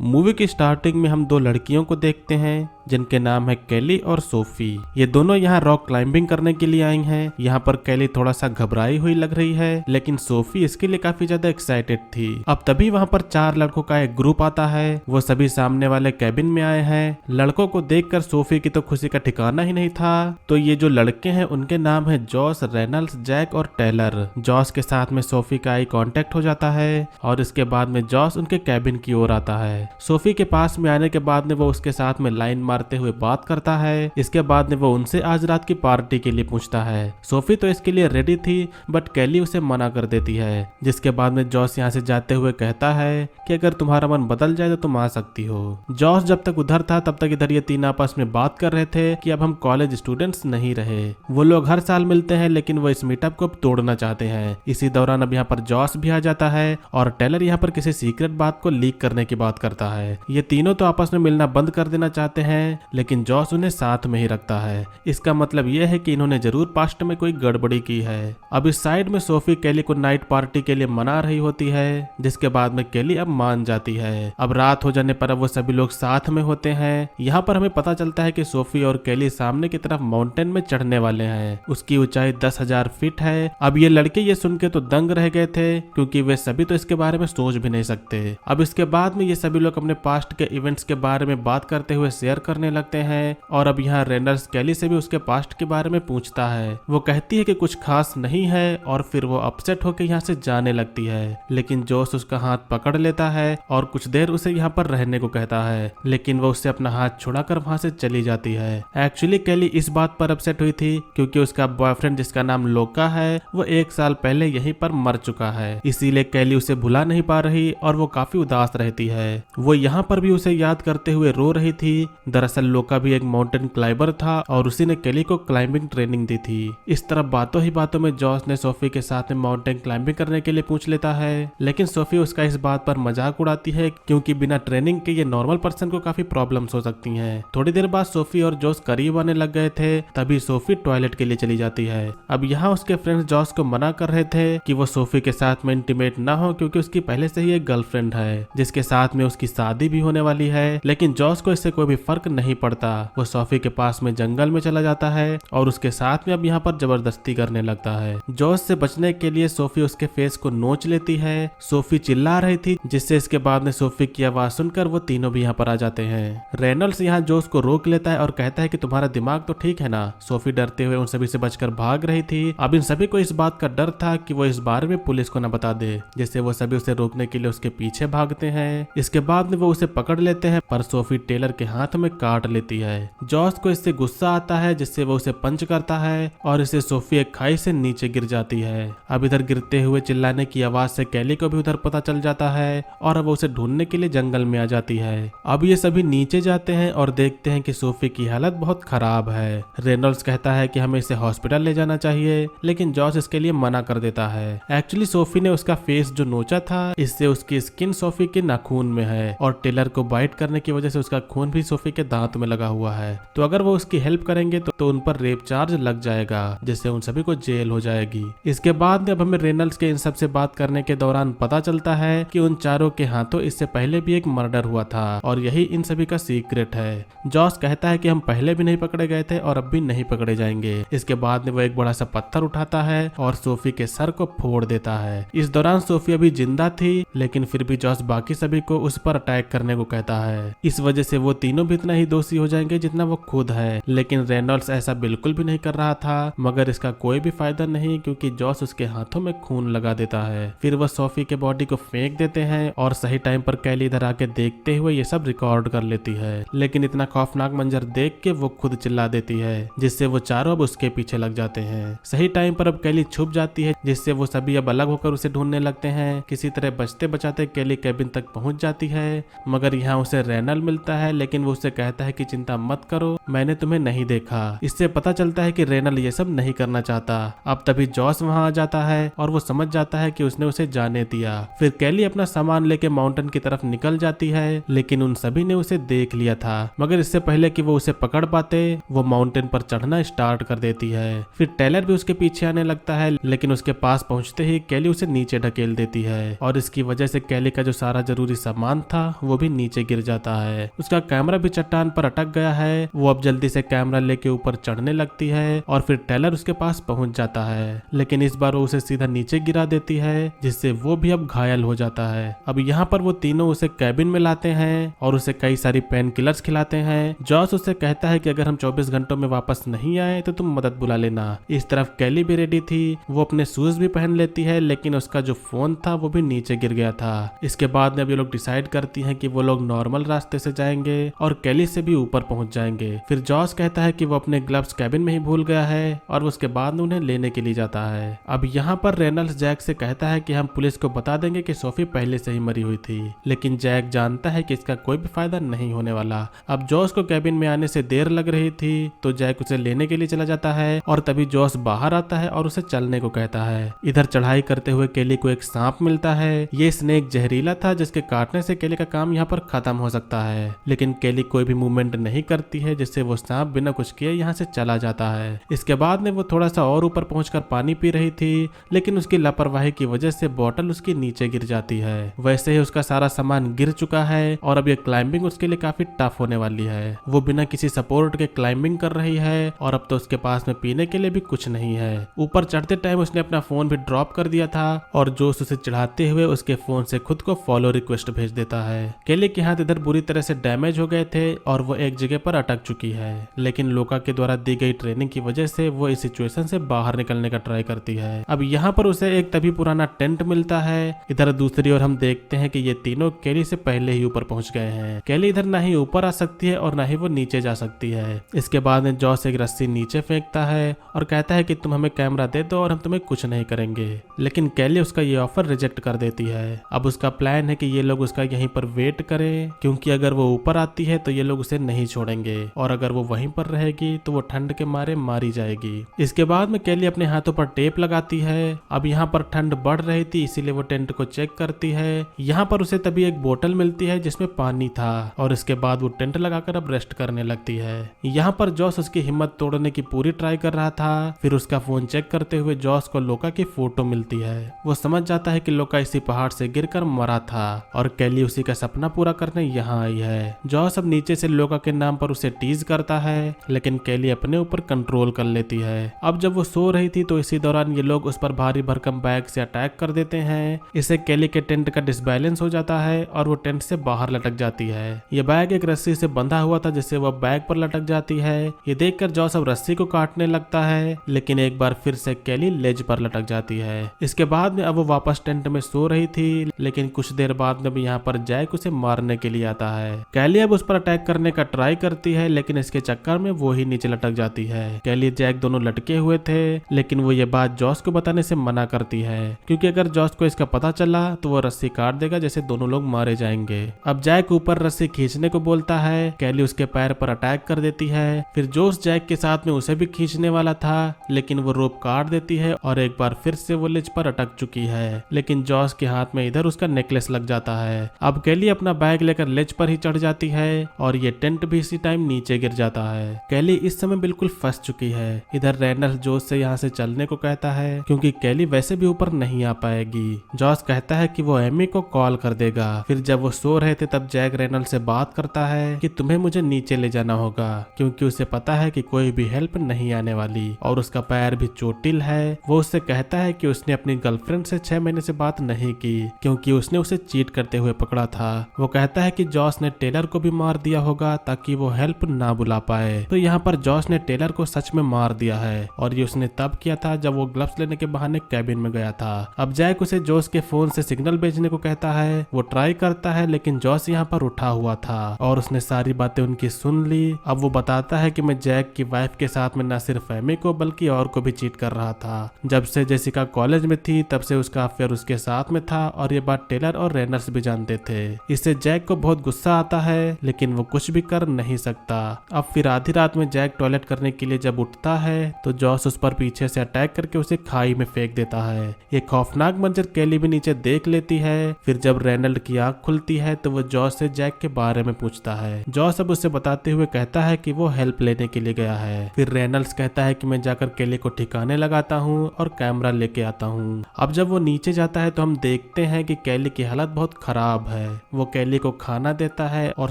Movie की starting में हम दो लड़कियों को देखते हैं जिनके नाम है केली और सोफी। ये दोनों यहाँ रॉक क्लाइंबिंग करने के लिए आई हैं। यहाँ पर केली थोड़ा सा घबराई हुई लग रही है, लेकिन सोफी इसके लिए काफी ज्यादा एक्साइटेड थी। अब तभी वहाँ पर चार लड़कों का एक ग्रुप आता है। वो सभी सामने वाले कैबिन में आए हैं। लड़कों को देखकर सोफी की तो खुशी का ठिकाना ही नहीं था। तो ये जो लड़के हैं उनके नाम है जॉस, रेनल्ड्स, जैक और टेलर। जॉस के साथ में सोफी का आई कांटेक्ट हो जाता है और इसके बाद में जॉस उनके कैबिन की ओर आता है। सोफी के पास में आने के बाद में वो उसके साथ में लाइन मारते हुए बात करता है। इसके बाद में वो उनसे आज रात की पार्टी के लिए पूछता है। सोफी तो इसके लिए रेडी थी, बट केली उसे मना कर देती है। जिसके बाद में जॉस यहाँ से जाते हुए कहता है कि अगर तुम्हारा मन बदल जाए तो तुम आ सकती हो। जॉस जब तक उधर था तब तक इधर ये तीन आपस में बात कर रहे थे कि अब हम कॉलेज स्टूडेंट्स नहीं रहे। वो लोग हर साल मिलते हैं, लेकिन वो इस मीटअप को अब तोड़ना चाहते हैं। इसी दौरान अब यहाँ पर जॉस भी आ जाता है और टेलर यहाँ पर किसी सीक्रेट बात को लीक करने की बात करता है। ये तीनों तो आपस में मिलना बंद कर देना चाहते हैं, लेकिन जॉस उन्हें साथ में ही रखता है। इसका मतलब यह है कि इन्होंने जरूर पास्ट में कोई गड़बड़ी की है। अब इस साइड में सोफी केली को नाइट पार्टी के लिए मना रही होती है, जिसके बाद में केली अब मान जाती है। अब रात हो जाने पर अब वो सभी लोग साथ में होते हैं। यहाँ पर हमें पता चलता है कि सोफी और केली सामने की तरफ माउंटेन में चढ़ने वाले हैं। उसकी ऊंचाई 10,000 फीट है। अब ये लड़के ये सुन के तो दंग रह गए थे, क्योंकि वे सभी तो इसके बारे में सोच भी नहीं सकते। अब इसके बाद में ये सभी लोग अपने पास्ट के इवेंट्स के बारे में बात करते हुए शेयर करने लगते हैं। और अब यहाँ रेनल्ड्स केली से भी उसके पास्ट के बारे में पूछता है। वो कहती है कि कुछ खास नहीं है और फिर वो अपसेट होकर यहाँ से जाने लगती है, लेकिन जोश उसका हाथ पकड़ लेता है और कुछ देर उसे यहाँ पर रहने को कहता है, लेकिन वो उससे अपना हाथ छुड़ाकर वहाँ से चली जाती है। एक्चुअली केली इस बात पर अपसेट हुई थी क्योंकि उसका बॉयफ्रेंड जिसका नाम लोका है वो 1 साल पहले यहीं पर मर चुका है। इसीलिए केली उसे भुला नहीं पा रही और वो काफी उदास रहती है। वो यहाँ पर भी उसे याद करते हुए रो रही थी। दरअसल लोका भी एक माउंटेन क्लाइंबर था और उसी ने केली को क्लाइंबिंग ट्रेनिंग दी थी। इस तरफ बातों ही बातों में जॉस ने सोफी के साथ में माउंटेन क्लाइंबिंग करने के लिए पूछ लेता है, लेकिन सोफी उसका इस बात पर मजाक उड़ाती है क्योंकि बिना ट्रेनिंग के ये नॉर्मल पर्सन को काफी प्रॉब्लम्स हो सकती हैं। थोड़ी देर बाद सोफी और जॉस करीब आने लग गए थे, तभी सोफी टॉयलेट के लिए चली जाती है। अब यहाँ उसके फ्रेंड्स जॉस को मना कर रहे थे कि वो सोफी के साथ में इंटीमेट ना हो, क्योंकि उसकी पहले से ही एक गर्लफ्रेंड है जिसके साथ में उसकी शादी भी होने वाली है। लेकिन जॉस को इससे कोई भी फर्क नहीं पड़ता। वो सोफी के पास में जंगल में चला जाता है और उसके साथ में अब यहाँ पर जबरदस्ती करने लगता है। जॉस से बचने के लिए सोफी उसके फेस को नोच लेती है। सोफी चिल्ला रही थी, जिससे इसके बाद में सोफी की आवाज सुनकर वो तीनों भी यहाँ पर आ जाते हैं। रेनल्ड्स यहाँ जॉस को रोक लेता है और कहता है कि तुम्हारा दिमाग तो ठीक है ना। सोफी डरते हुए उन सभी से बचकर भाग रही थी। अब इन सभी को इस बात का डर था कि वो इस बारे में पुलिस को न बता दे, जिससे वो सभी उसे रोकने के लिए उसके पीछे भागते हैं। इसके बाद में वो उसे पकड़ लेते हैं, पर सोफी टेलर के हाथ में काट लेती है। जॉस को इससे गुस्सा आता है, जिससे वो उसे पंच करता है और इसे सोफी एक खाई से नीचे गिर जाती है। अब इधर गिरते हुए चिल्लाने की आवाज से केली को भी उधर पता चल जाता है और अब उसे ढूंढने के लिए जंगल में आ जाती है। अब ये सभी नीचे जाते हैं और देखते हैं कि सोफी की हालत बहुत खराब है। रेनॉल्ड्स कहता है कि हमें इसे हॉस्पिटल ले जाना चाहिए, लेकिन जॉस इसके लिए मना कर देता है। एक्चुअली सोफी ने उसका फेस जो नोचा था, इससे उसकी स्किन सोफी के नाखून में है और टेलर को बाइट करने की वजह से उसका खून भी सोफी के दांत में लगा हुआ है। तो अगर वो उसकी हेल्प करेंगे तो उन पर रेप चार्ज लग जाएगा, जिससे उन सभी को जेल हो जाएगी। इसके बाद अब हमें रेनल्ड्स के इन सब से बात करने के दौरान पता चलता है कि उन चारों के हाथों इससे पहले भी एक मर्डर हुआ था और यही इन सभी का सीक्रेट है। जॉस कहता है कि हम पहले भी नहीं पकड़े गए थे और अब भी नहीं पकड़े जाएंगे। इसके बाद में वो एक बड़ा सा पत्थर उठाता है और सोफी के सर को फोड़ देता है। इस दौरान सोफी अभी जिंदा थी, लेकिन फिर भी जॉस बाकी सभी को उस पर अटैक करने को कहता है। इस वजह से वो तीनों भी इतना ही दोषी हो जाएंगे जितना वो खुद है। लेकिन रेनॉल्ड्स ऐसा बिल्कुल भी नहीं कर रहा था, मगर इसका कोई भी फायदा नहीं, क्योंकि जॉस उसके हाथों में खून लगा देता है। फिर वह सोफी के बॉडी को फेंक देते हैं और सही टाइम पर केली इधर आके देखते हुए ये सब रिकॉर्ड कर लेती है। लेकिन इतना खौफनाक मंजर देख के वो खुद चिल्ला देती है, जिससे वो चारों अब उसके पीछे लग जाते हैं। सही टाइम पर अब केली छुप जाती है, जिससे वो सभी अब अलग होकर उसे ढूंढने लगते हैं। किसी तरह बचते बचाते केली कैबिन तक पहुंच जाती है, मगर यहाँ उसे रेनल मिलता है, लेकिन वो उससे कहता है कि चिंता मत करो, मैंने तुम्हें नहीं देखा। इससे पता चलता है कि रेनल ये सब नहीं करना चाहता। अब तभी जॉस वहां आ जाता है और वो समझ जाता है कि उसने उसे जाने दिया। फिर कैली अपना सामान लेके माउंटेन की तरफ निकल जाती है, लेकिन उन सभी ने उसे देख लिया था। मगर इससे पहले कि वो उसे पकड़ पाते, वो माउंटेन पर चढ़ना स्टार्ट कर देती है। फिर टेलर भी उसके पीछे आने लगता है, लेकिन उसके पास पहुंचते ही कैली उसे नीचे ढकेल देती है और इसकी वजह से कैली का जो सारा जरूरी सामान था वो भी नीचे गिर जाता है। उसका कैमरा भी चट्टान पर अटक गया है। वो अब जल्दी से कैमरा लेके ऊपर चढ़ने लगती है और फिर टेलर उसके पास पहुंच जाता है, लेकिन इस बार वो उसे सीधा नीचे गिरा देती है, जिससे वो भी अब घायल हो जाता है। अब यहाँ पर वो तीनों उसे कैबिन में लाते हैं और उसे कई सारी पेन किलर्स खिलाते हैं। जॉस उससे कहता है कि अगर हम 24 घंटों में वापस नहीं आए तो तुम मदद बुला लेना। इस तरफ कैली भी रेडी थी, वो अपने शूज भी पहन लेती है, लेकिन उसका जो फोन था वो भी नीचे गिर गया था। इसके बाद में अब ये लोग डिसाइड करती हैं कि वो लोग नॉर्मल रास्ते से जाएंगे और कैली से भी ऊपर पहुंच जाएंगे। फिर जॉस कहता है कि वो अपने ग्लव्स कैबिन में ही भूल गया है और उसके बाद में उन्हें लेने के लिए जाता है। अब यहाँ पर रेनल्ड्स जैक से कहता है कि हम पुलिस को बता देंगे कि सोफी पहले से ही मरी हुई थी, लेकिन जैक जानता है कि इसका कोई भी फायदा नहीं होने वाला। अब जॉस को कैबिन में आने से देर लग रही थी तो जैक उसे लेने के लिए चला जाता है और तभी जॉस बाहर आता है और उसे चलने को कहता है। इधर चढ़ाई करते हुए केली को एक सांप मिलता है। ये स्नेक जहरीला था जिसके काटने से केली का काम यहाँ पर खत्म हो सकता है, लेकिन केली कोई भी मूवमेंट नहीं करती है, जिससे वो सांप बिना कुछ किए यहाँ से चला जाता है। इसके बाद में वो थोड़ा सा और ऊपर पहुंचकर पानी पी रही थी, लेकिन उसकी लापरवाही की वजह से बोतल उसकी नीचे गिर जाती है। वैसे ही उसका सारा सामान गिर चुका है और अब ये क्लाइंबिंग उसके लिए काफी टफ होने वाली है। वो बिना किसी सपोर्ट के क्लाइंबिंग कर रही है और अब तो उसके पास में पीने के लिए भी कुछ नहीं है। ऊपर चढ़ते टाइम उसने अपना फोन भी ड्रॉप कर दिया था और जोश उसे चढ़ाते हुए उसके फोन से खुद को फॉलो रिक्वेस्ट भेज देता है। केली के हाथ इधर बुरी तरह से डैमेज हो गए थे और वो एक जगह पर अटक चुकी है, लेकिन लोका के द्वारा दी गई ट्रेनिंग की वजह से वो इस सिचुएशन से बाहर निकलने का ट्राई करती है। अब यहाँ पर उसे एक तभी पुराना टेंट मिलता है। इधर दूसरी ओर हम देखते हैं कि ये तीनों केली से पहले ही ऊपर पहुंच गए हैं। केली इधर ना ही ऊपर आ सकती है और ना ही वो नीचे जा सकती है। इसके बाद में जॉस एक रस्सी नीचे फेंकता है और कहता है कि तुम हमें कैमरा दे दो और हम तुम्हें कुछ नहीं करेंगे, लेकिन केली उसका ये ऑफर रिजेक्ट कर देती है। अब उसका प्लान है कि ये लोग उसका यहीं पर वेट करें, क्योंकि अगर वो ऊपर आती है तो ये लोग उसे नहीं छोड़ेंगे और अगर वो वहीं पर रहेगी तो वो ठंड के मारे मारी जाएगी। इसके बाद में केली अपने हाथों पर टेप लगाती है। अब यहाँ पर ठंड बढ़ रही थी, इसीलिए वो टेंट को चेक करती है। यहाँ पर उसे तभी एक बोतल मिलती है जिसमें पानी था और इसके बाद वो टेंट लगाकर अब रेस्ट करने लगती है। यहाँ पर जॉस उसकी हिम्मत तोड़ने की पूरी ट्राई कर रहा था। फिर उसका फोन चेक करते हुए जॉस को लोका की फोटो मिलती है। वो समझ जाता है कि लोका इसी पहाड़ से गिरकर मरा था और केली उसी का सपना पूरा करने यहाँ आई है। जॉस अब नीचे से लोका के नाम पर उसे टीज करता है, लेकिन केली अपने ऊपर कंट्रोल कर लेती है। अब जब वो सो रही थी तो इसी दौरान ये लोग उस पर भारी भरकम बैग से अटैक कर देते हैं। इससे केली के टेंट का डिसबैलेंस हो जाता है और वो टेंट से बाहर लटक जाती है। ये बैग एक रस्सी से बंधा हुआ था जिससे वह बैग पर लटक जाती है। ये देखकर जॉस अब रस्सी को काटने लगता है, लेकिन एक बार फिर से केली लेज पर लटक जाती है। इसके बाद में अब वो वापस टेंट में सो रही थी, लेकिन कुछ देर बाद में भी यहाँ पर जैक उसे मारने के लिए आता है। केली अब उस पर अटैक करने का ट्राई करती है, लेकिन इसके चक्कर में वो ही नीचे लटक जाती है। केली जैक दोनों लटके हुए थे, लेकिन वो ये बात जॉस को बताने से मना करती है, क्योंकि अगर जॉस को इसका पता चला तो वो रस्सी काट देगा, जैसे दोनों लोग मारे जाएंगे। अब जैक ऊपर रस्सी खींचने को बोलता है, केली उसके पैर पर अटैक कर देती है। फिर जोश जैक के साथ में उसे भी खींचने वाला था, लेकिन वो रोप काट देती है और एक बार फिर से वो लिज पर अटक चुकी है, लेकिन जॉस के हाथ में इधर उसका नेकलेस लग जाता है। अब केली अपना बैग लेकर लेज पर ही चढ़ जाती है और ये टेंट भी इसी टाइम नीचे गिर जाता है। केली इस समय बिल्कुल फंस चुकी है। इधर रेनल्ड जोश से यहाँ से चलने को कहता है, क्योंकि केली वैसे भी ऊपर नहीं आ पाएगी। जॉस कहता है कि वो एमी को कॉल कर देगा। फिर जब वो सो रहे थे तब जैक रेनल्ड से बात करता है कि तुम्हें मुझे नीचे ले जाना होगा, क्योंकि उसे पता है कि कोई भी हेल्प नहीं आने वाली और उसका पैर भी चोटिल है। वो उससे कहता है कि उसने अपनी गर्लफ्रेंड से 6 महीने से बात नहीं की, क्योंकि उसने उसे चीट करते हुए पकड़ा था। वो कहता है कि जॉस ने टेलर को भी मार दिया होगा ताकि वो हेल्प ना बुला पाए। तो यहाँ पर जॉस ने टेलर को सच में मार दिया है और ये उसने तब किया था जब वो ग्लव्स लेने के बहाने कैबिन में गया था। अब जैक उसे जॉस के फोन से सिग्नल भेजने को कहता है। वो ट्राई करता है, लेकिन जॉस यहाँ पर उठा हुआ था और उसने सारी बातें उनकी सुन ली। अब वो बताता है कि मैं जैक की वाइफ के साथ में न सिर्फ एमी को बल्कि और को भी चीट कर रहा था। जब से जेसिका कॉलेज में थी तब से उसका अफेयर उसके साथ में था और ये बात टेलर और रेनर्स भी जानते थे। इससे जैक को बहुत गुस्सा आता है, लेकिन वो कुछ कुछ भी कर नहीं सकता। अब फिर आधी रात में जैक टॉयलेट करने के लिए जब उठता है तो जॉस उस पर पीछे से अटैक करके उसे खाई में फेंक देता है। ये खौफनाक मंजर कैली भी नीचे देख लेती है। फिर जब रेनल्ड की आंख खुलती है तो वो जॉस से जैक के बारे में पूछता है। जॉस अब उसे बताते हुए कहता है कि वो हेल्प लेने के लिए गया है। फिर रेनल्ड्स कहता है कि मैं जाकर कैली को ठिकाने लगाता हूँ और कैमरा लेके आता हूँ। अब जब वो नीचे जाता है तो हम देखते हैं कि कैली की हालत बहुत खराब है। वो कैली को खाना देता है और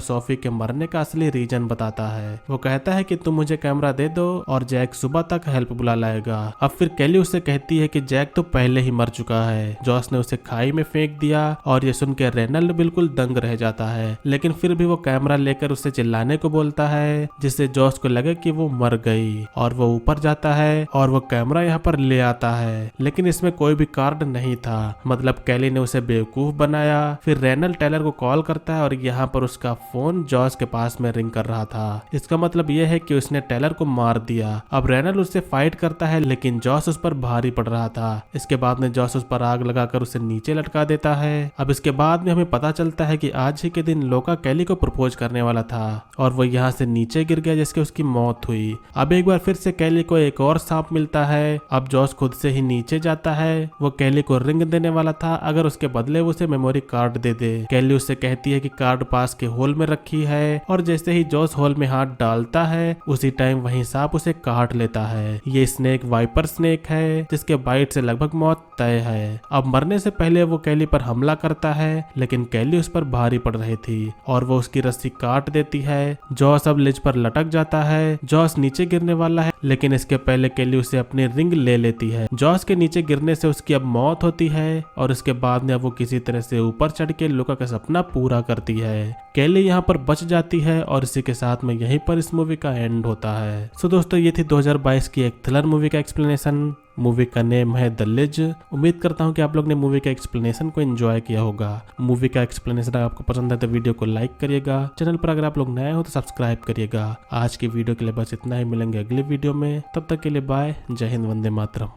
सोफी के मरने का असली रीजन बताता है। वो कहता है कि तुम मुझे कैमरा दे दो और जैक सुबह तक हेल्प बुला लाएगा। अब फिर कैली उससे कहती है कि जैक तो पहले ही मर चुका है। जॉस ने उसे खाई में फेंक दिया और ये सुन के रेनल्ड बिल्कुल दंग रह जाता है, लेकिन फिर भी वो कैमरा लेकर उसे चिल्लाने को बोलता है जिससे जॉस को लगे कि वो मर गई। और वो ऊपर जाता है और वो कैमरा यहाँ पर ले आता है, लेकिन इसमें कोई भी कार्ड नहीं था। मतलब कैली ने उसे बेवकूफ बनाया। फिर रेनल्ड टेलर को कॉल करता है और यहाँ पर उसका फोन जॉस के पास में रिंग कर रहा था। इसका मतलब यह है कि उसने टेलर को मार दिया। अब रेनल्ड उससे फाइट करता है लेकिन जॉस उस पर भारी पड़ रहा था। इसके बाद में जॉस उस पर आग लगाकर उसे नीचे लटका देता है। अब इसके बाद में हमें पता चलता है कि आज ही के दिन लोका कैली को प्रपोज करने वाला था और वो यहाँ से नीचे गिर गया जिससे उसकी मौत हुई। अब एक बार फिर से कैली को एक और सांप मिलता है। अब जॉस खुद से ही नीचे जाता है। वो कैली को रिंग देने वाला था अगर उसके बदले वो उसे मेमोरी कार्ड दे दे। कैली उससे कहती है कि कार्ड पास के होल में रखी है और जैसे ही जॉस होल में हाथ डालता है उसी टाइम वही सांप उसे काट लेता है। ये स्नेक वाइपर स्नेक है जिसके बाइट से लगभग मौत तय है। अब मरने से पहले वो कैली पर हमला करता है लेकिन कैली उस पर भारी पड़ रही थी और वो उसकी रस्सी काट देती है। जॉस अब लिज पर लटक जाता है। जॉस नीचे गिरने वाला है लेकिन इसके पहले कैली उसे अपनी रिंग ले लेती है। जॉस के नीचे गिरने से उसकी अब मौत होती है और इसके बाद में अब वो किसी तरह से ऊपर चढ़ के लोका का सपना पूरा करती है। कैली यहाँ पर बच जाती है और इसी के साथ में यहीं पर इस मूवी का एंड होता है। सो दोस्तों ये थी 2022 की एक थ्रिलर मूवी का एक्सप्लेनेशन। मूवी का नेम है द लिज। उम्मीद करता हूँ कि आप लोग ने मूवी का एक्सप्लेनेशन को एंजॉय किया होगा। मूवी का एक्सप्लेनेशन अगर आपको पसंद है तो वीडियो को लाइक करिएगा। चैनल पर अगर आप लोग नए हो तो सब्सक्राइब करिएगा। आज की वीडियो के लिए बस इतना ही। मिलेंगे अगले वीडियो में, तब तक के लिए बाय। जय हिंद, वंदे मातरम।